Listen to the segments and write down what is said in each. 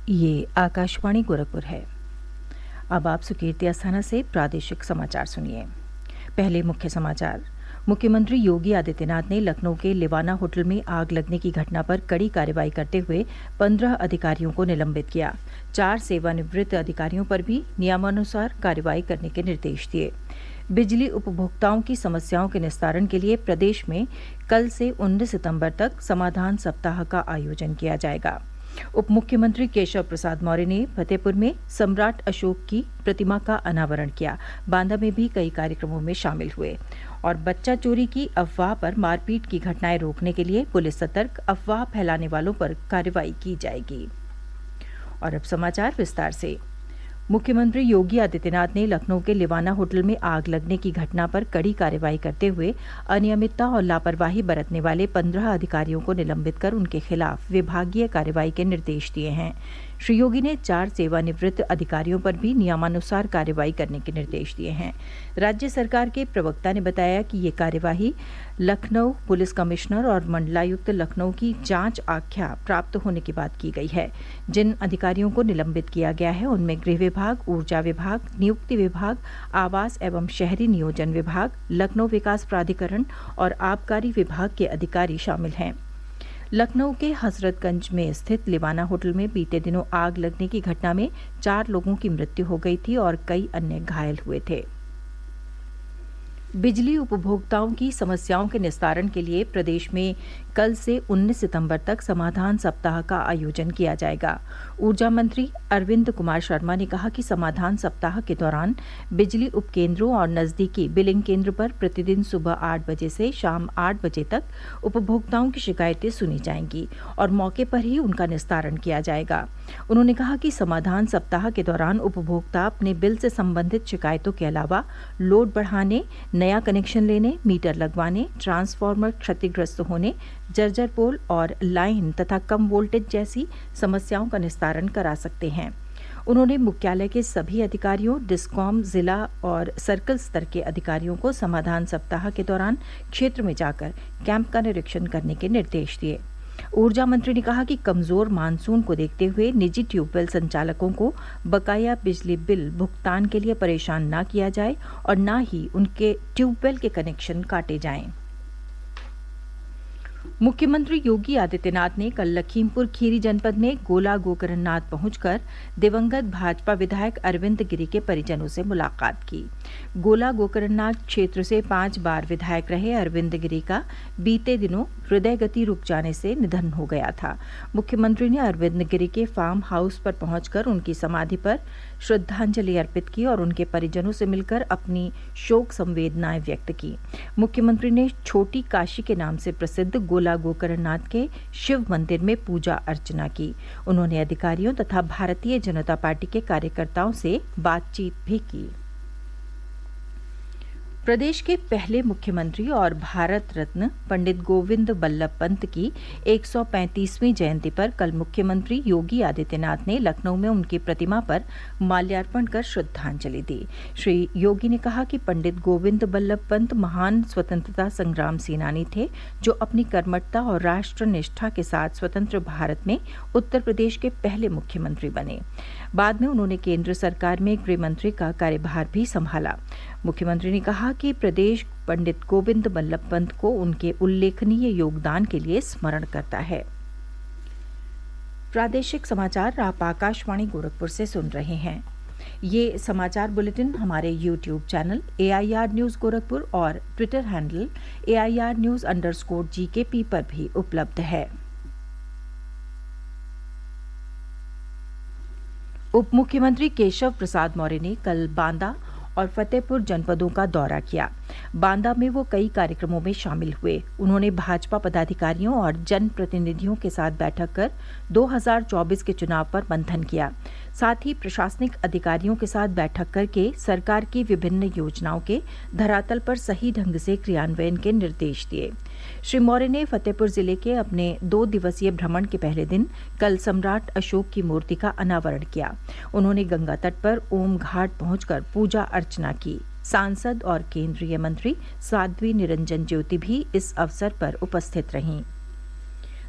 ये आकाशवाणी गोरखपुर है। अब आप सुकीर्ति अस्थाना से प्रादेशिक समाचार सुनिए। पहले मुख्य समाचार। मुख्यमंत्री योगी आदित्यनाथ ने लखनऊ के लिवाना होटल में आग लगने की घटना पर कड़ी कार्रवाई करते हुए 15 अधिकारियों को निलंबित किया। 4 सेवानिवृत्त अधिकारियों पर भी नियमानुसार कार्रवाई करने के निर्देश दिए। बिजली उपभोक्ताओं की समस्याओं के निस्तारण के लिए प्रदेश में कल से 19 सितंबर तक समाधान सप्ताह का आयोजन किया जाएगा। उप मुख्यमंत्री केशव प्रसाद मौर्य ने फतेहपुर में सम्राट अशोक की प्रतिमा का अनावरण किया। बांदा में भी कई कार्यक्रमों में शामिल हुए और बच्चा चोरी की अफवाह पर मारपीट की घटनाएं रोकने के लिए पुलिस सतर्क, अफवाह फैलाने वालों पर कार्रवाई की जाएगी। और अब समाचार विस्तार से। मुख्यमंत्री योगी आदित्यनाथ ने लखनऊ के लिवाना होटल में आग लगने की घटना पर कड़ी कार्रवाई करते हुए अनियमितता और लापरवाही बरतने वाले 15 अधिकारियों को निलंबित कर उनके खिलाफ विभागीय कार्रवाई के निर्देश दिए हैं। श्री योगी ने 4 सेवानिवृत्त अधिकारियों पर भी नियमानुसार कार्रवाई करने के निर्देश दिए हैं। राज्य सरकार के प्रवक्ता ने बताया कि ये कार्यवाही लखनऊ पुलिस कमिश्नर और मंडलायुक्त लखनऊ की जांच आख्या प्राप्त होने के बाद की गई है। जिन अधिकारियों को निलंबित किया गया है उनमें गृह विभाग, ऊर्जा विभाग, नियुक्ति विभाग, आवास एवं शहरी नियोजन विभाग, लखनऊ विकास प्राधिकरण और आबकारी विभाग के अधिकारी शामिल हैं। लखनऊ के हजरतगंज में स्थित लिवाना होटल में बीते दिनों आग लगने की घटना में 4 लोगों की मृत्यु हो गई थी और कई अन्य घायल हुए थे। बिजली उपभोक्ताओं की समस्याओं के निस्तारण के लिए प्रदेश में कल से 19 सितंबर तक समाधान सप्ताह का आयोजन किया जाएगा। ऊर्जा मंत्री अरविंद कुमार शर्मा ने कहा कि समाधान सप्ताह के दौरान बिजली उपकेंद्रों और नजदीकी बिलिंग केंद्र पर प्रतिदिन सुबह 8 बजे से शाम 8 बजे तक उपभोक्ताओं की शिकायतें सुनी जाएंगी और मौके पर ही उनका निस्तारण किया जाएगा। उन्होंने कहा कि समाधान सप्ताह के दौरान उपभोक्ता अपने बिल से संबंधित शिकायतों के अलावा लोड बढ़ाने, नया कनेक्शन लेने, मीटर लगवाने, ट्रांसफार्मर क्षतिग्रस्त होने, जर्जर पोल और लाइन तथा कम वोल्टेज जैसी समस्याओं का निस्तारण करा सकते हैं। उन्होंने मुख्यालय के सभी अधिकारियों, डिस्कॉम, जिला और सर्कल स्तर के अधिकारियों को समाधान सप्ताह के दौरान क्षेत्र में जाकर कैंप का निरीक्षण करने के निर्देश दिए। ऊर्जा मंत्री ने कहा कि कमजोर मानसून को देखते हुए निजी ट्यूबवेल संचालकों को बकाया बिजली बिल भुगतान के लिए परेशान न किया जाए और न ही उनके ट्यूबवेल के कनेक्शन काटे जाएं। मुख्यमंत्री योगी आदित्यनाथ ने कल लखीमपुर खीरी जनपद में गोला गोकरणनाथ पहुंचकर दिवंगत भाजपा विधायक अरविंद गिरी के परिजनों से मुलाकात की। गोला गोकरणनाथ क्षेत्र से 5 बार विधायक रहे अरविंद गिरी का बीते दिनों हृदय गति रुक जाने से निधन हो गया था। मुख्यमंत्री ने अरविंद गिरी के फार्म हाउस पर पहुंचकर उनकी समाधि पर श्रद्धांजलि अर्पित की और उनके परिजनों से मिलकर अपनी शोक संवेदनाएं व्यक्त की। मुख्यमंत्री ने छोटी काशी के नाम से प्रसिद्ध गोला गोकरणनाथ के शिव मंदिर में पूजा अर्चना की। उन्होंने अधिकारियों तथा भारतीय जनता पार्टी के कार्यकर्ताओं से बातचीत भी की। प्रदेश के पहले मुख्यमंत्री और भारत रत्न पंडित गोविंद बल्लभ पंत की 135वीं जयंती पर कल मुख्यमंत्री योगी आदित्यनाथ ने लखनऊ में उनकी प्रतिमा पर माल्यार्पण कर श्रद्धांजलि दी। श्री योगी ने कहा कि पंडित गोविंद बल्लभ पंत महान स्वतंत्रता संग्राम सेनानी थे जो अपनी कर्मठता और राष्ट्र निष्ठा के साथ स्वतंत्र भारत में उत्तर प्रदेश के पहले मुख्यमंत्री बने। बाद में उन्होंने केंद्र सरकार में गृह मंत्री का कार्यभार भी संभाला। मुख्यमंत्री ने कहा कि प्रदेश पंडित गोविंद बल्लभ पंत को उनके उल्लेखनीय योगदान के लिए स्मरण करता है। प्रादेशिक समाचार आप आकाशवाणी गोरखपुर से सुन रहे हैं। ये समाचार बुलेटिन हमारे YouTube channel AIR news Gorakhpur और ट्विटर हैंडल AIR News_GKP पर भी उपलब्ध है। उप मुख्यमंत्री केशव प्रसाद मौर्य ने कल बांदा और फतेहपुर जनपदों का दौरा किया। बांदा में वो कई कार्यक्रमों में शामिल हुए। उन्होंने भाजपा पदाधिकारियों और जनप्रतिनिधियों के साथ बैठक कर 2024 के चुनाव पर मंथन किया। साथ ही प्रशासनिक अधिकारियों के साथ बैठक करके सरकार की विभिन्न योजनाओं के धरातल पर सही ढंग से क्रियान्वयन के निर्देश दिए। श्री मौर्य ने फतेहपुर जिले के अपने 2 दिवसीय भ्रमण के पहले दिन कल सम्राट अशोक की मूर्ति का अनावरण किया। उन्होंने गंगा तट पर ओम घाट पहुंचकर पूजा अर्चना की। सांसद और केंद्रीय मंत्री साध्वी निरंजन ज्योति भी इस अवसर पर उपस्थित रहीं।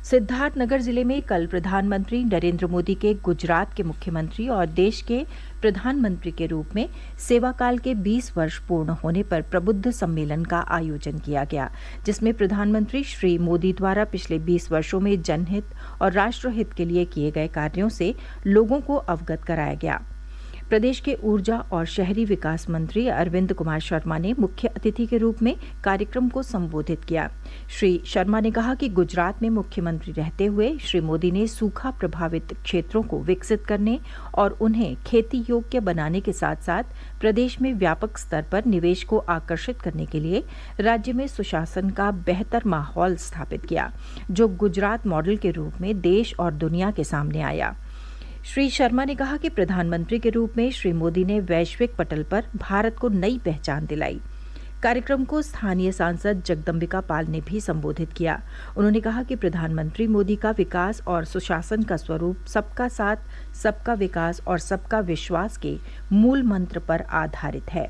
सिद्धार्थनगर जिले में कल प्रधानमंत्री नरेंद्र मोदी के गुजरात के मुख्यमंत्री और देश के प्रधानमंत्री के रूप में सेवा काल के 20 वर्ष पूर्ण होने पर प्रबुद्ध सम्मेलन का आयोजन किया गया, जिसमें प्रधानमंत्री श्री मोदी द्वारा पिछले 20 वर्षों में जनहित और राष्ट्रहित के लिए किए गए कार्यों से लोगों को अवगत कराया गया। प्रदेश के ऊर्जा और शहरी विकास मंत्री अरविंद कुमार शर्मा ने मुख्य अतिथि के रूप में कार्यक्रम को संबोधित किया। श्री शर्मा ने कहा कि गुजरात में मुख्यमंत्री रहते हुए श्री मोदी ने सूखा प्रभावित क्षेत्रों को विकसित करने और उन्हें खेती योग्य बनाने के साथ साथ प्रदेश में व्यापक स्तर पर निवेश को आकर्षित करने के लिए राज्य में सुशासन का बेहतर माहौल स्थापित किया, जो गुजरात मॉडल के रूप में देश और दुनिया के सामने आया। श्री शर्मा ने कहा कि प्रधानमंत्री के रूप में श्री मोदी ने वैश्विक पटल पर भारत को नई पहचान दिलाई। कार्यक्रम को स्थानीय सांसद जगदम्बिका पाल ने भी संबोधित किया। उन्होंने कहा कि प्रधानमंत्री मोदी का विकास और सुशासन का स्वरूप सबका साथ, सबका विकास और सबका विश्वास के मूल मंत्र पर आधारित है।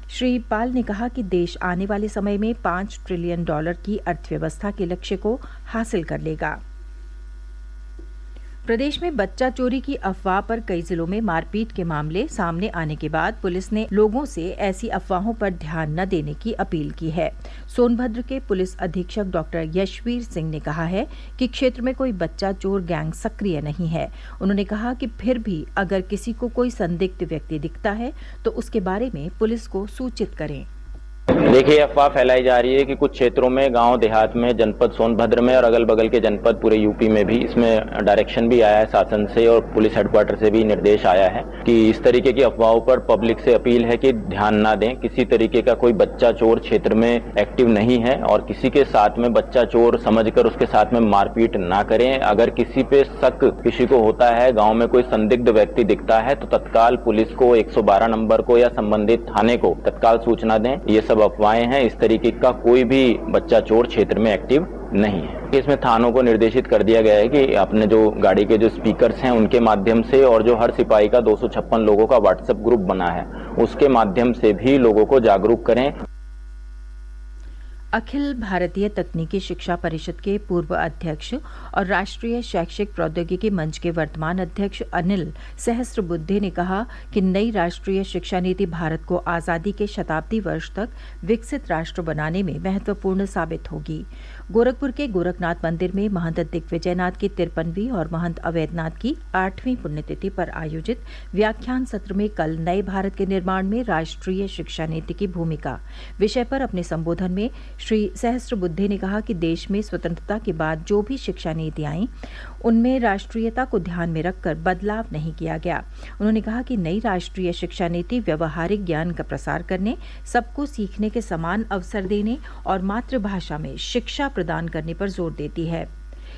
श्री पाल ने कहा कि देश आने वाले समय में $5 ट्रिलियन की अर्थव्यवस्था के लक्ष्य को हासिल कर लेगा। प्रदेश में बच्चा चोरी की अफवाह पर कई जिलों में मारपीट के मामले सामने आने के बाद पुलिस ने लोगों से ऐसी अफवाहों पर ध्यान न देने की अपील की है। सोनभद्र के पुलिस अधीक्षक डॉक्टर यशवीर सिंह ने कहा है कि क्षेत्र में कोई बच्चा चोर गैंग सक्रिय नहीं है। उन्होंने कहा कि फिर भी अगर किसी को कोई संदिग्ध व्यक्ति दिखता है तो उसके बारे में पुलिस को सूचित करें। देखिए, अफवाह फैलाई जा रही है कि कुछ क्षेत्रों में, गांव देहात में, जनपद सोनभद्र में और अगल बगल के जनपद पूरे यूपी में भी इसमें डायरेक्शन भी आया है शासन से और पुलिस हेडक्वार्टर से भी निर्देश आया है कि इस तरीके की अफवाहों पर पब्लिक से अपील है कि ध्यान ना दें। किसी तरीके का कोई बच्चा चोर क्षेत्र में एक्टिव नहीं है और किसी के साथ में बच्चा चोर समझकर उसके साथ में मारपीट ना करें। अगर किसी पे शक किसी को होता है, गाँव में कोई संदिग्ध व्यक्ति दिखता है तो तत्काल पुलिस को 112 नंबर को या संबंधित थाने को तत्काल सूचना दें। ये सब अफवाहें हैं। इस तरीके का कोई भी बच्चा चोर क्षेत्र में एक्टिव नहीं है। इसमें थानों को निर्देशित कर दिया गया है कि अपने जो गाड़ी के जो स्पीकर्स हैं उनके माध्यम से और जो हर सिपाही का 256 लोगों का व्हाट्सएप ग्रुप बना है उसके माध्यम से भी लोगों को जागरूक करें। अखिल भारतीय तकनीकी शिक्षा परिषद के पूर्व अध्यक्ष और राष्ट्रीय शैक्षिक प्रौद्योगिकी मंच के वर्तमान अध्यक्ष अनिल सहस्त्रबुद्धे ने कहा कि नई राष्ट्रीय शिक्षा नीति भारत को आजादी के शताब्दी वर्ष तक विकसित राष्ट्र बनाने में महत्वपूर्ण साबित होगी। गोरखपुर के गोरखनाथ मंदिर में महंत दिग्विजयनाथ की 53वीं और महंत अवैधनाथ की 8वीं पुण्यतिथि पर आयोजित व्याख्यान सत्र में कल नए भारत के निर्माण में राष्ट्रीय शिक्षा नीति की भूमिका विषय पर अपने संबोधन में श्री सहस्त्रबुद्धे ने कहा कि देश में स्वतंत्रता के बाद जो भी शिक्षा नीति आई उनमें राष्ट्रीयता को ध्यान में रखकर बदलाव नहीं किया गया। उन्होंने कहा कि नई राष्ट्रीय शिक्षा नीति व्यवहारिक ज्ञान का प्रसार करने, सबको सीखने के समान अवसर देने और मातृभाषा में शिक्षा प्रदान करने पर जोर देती है।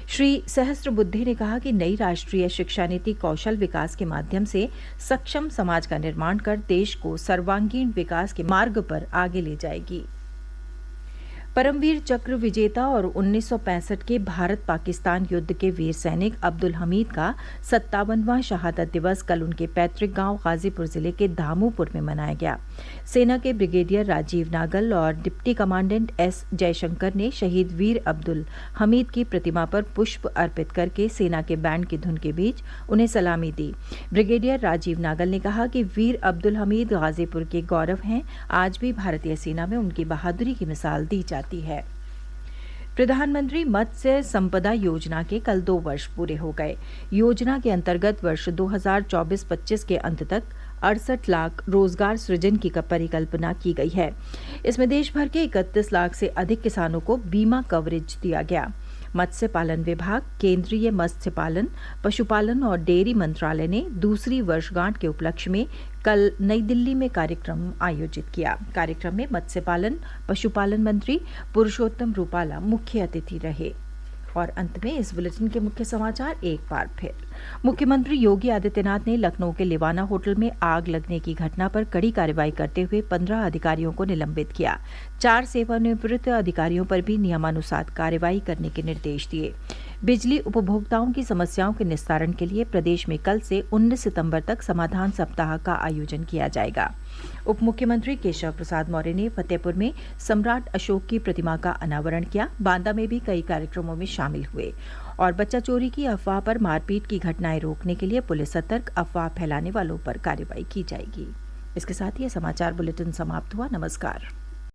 श्री सहस्त्रबुद्धे ने कहा कि नई राष्ट्रीय शिक्षा नीति कौशल विकास के माध्यम से सक्षम समाज का निर्माण कर देश को सर्वांगीण विकास के मार्ग पर आगे ले जाएगी। परमवीर चक्र विजेता और 1965 के भारत पाकिस्तान युद्ध के वीर सैनिक अब्दुल हमीद का 57वां शहादत दिवस कल उनके पैतृक गांव गाजीपुर जिले के धामूपुर में मनाया गया। सेना के ब्रिगेडियर राजीव नागल और डिप्टी कमांडेंट एस जयशंकर ने शहीद वीर अब्दुल हमीद की प्रतिमा पर पुष्प अर्पित करके सेना के बैंड की धुन के बीच उन्हें सलामी दी। ब्रिगेडियर राजीव नागल ने कहा कि वीर अब्दुल हमीद गाजीपुर के गौरव हैं। आज भी भारतीय सेना में उनकी बहादुरी की मिसाल दी जाती है। प्रधानमंत्री मत्स्य संपदा योजना के कल 2 वर्ष पूरे हो गए। योजना के अंतर्गत वर्ष 2024-25 के अंत तक 68 लाख रोजगार सृजन की परिकल्पना की गई है। इसमें देश भर के 31 लाख से अधिक किसानों को बीमा कवरेज दिया गया। मत्स्य पालन विभाग, केंद्रीय मत्स्य पालन, पशुपालन और डेयरी मंत्रालय ने दूसरी वर्षगांठ के उपलक्ष्य में कल नई दिल्ली में कार्यक्रम आयोजित किया। कार्यक्रम में मत्स्य पालन पशुपालन मंत्री पुरुषोत्तम रूपाला मुख्य अतिथि रहे। और अंत में इस बुलेटिन के मुख्य समाचार एक बार फिर। मुख्यमंत्री योगी आदित्यनाथ ने लखनऊ के लिवाना होटल में आग लगने की घटना पर कड़ी कार्रवाई करते हुए 15 अधिकारियों को निलंबित किया। 4 सेवानिवृत्त अधिकारियों पर भी नियमानुसार कार्रवाई करने के निर्देश दिए। बिजली उपभोक्ताओं की समस्याओं के निस्तारण के लिए प्रदेश में कल से 19 सितंबर तक समाधान सप्ताह का आयोजन किया जाएगा। उप मुख्यमंत्री केशव प्रसाद मौर्य ने फतेहपुर में सम्राट अशोक की प्रतिमा का अनावरण किया। बांदा में भी कई कार्यक्रमों में शामिल हुए और बच्चा चोरी की अफवाह पर मारपीट की घटनाएं रोकने के लिए पुलिस सतर्क, अफवाह फैलाने वालों पर कार्रवाई की जाएगी। इसके साथ ही यह समाचार बुलेटिन समाप्त हुआ। नमस्कार।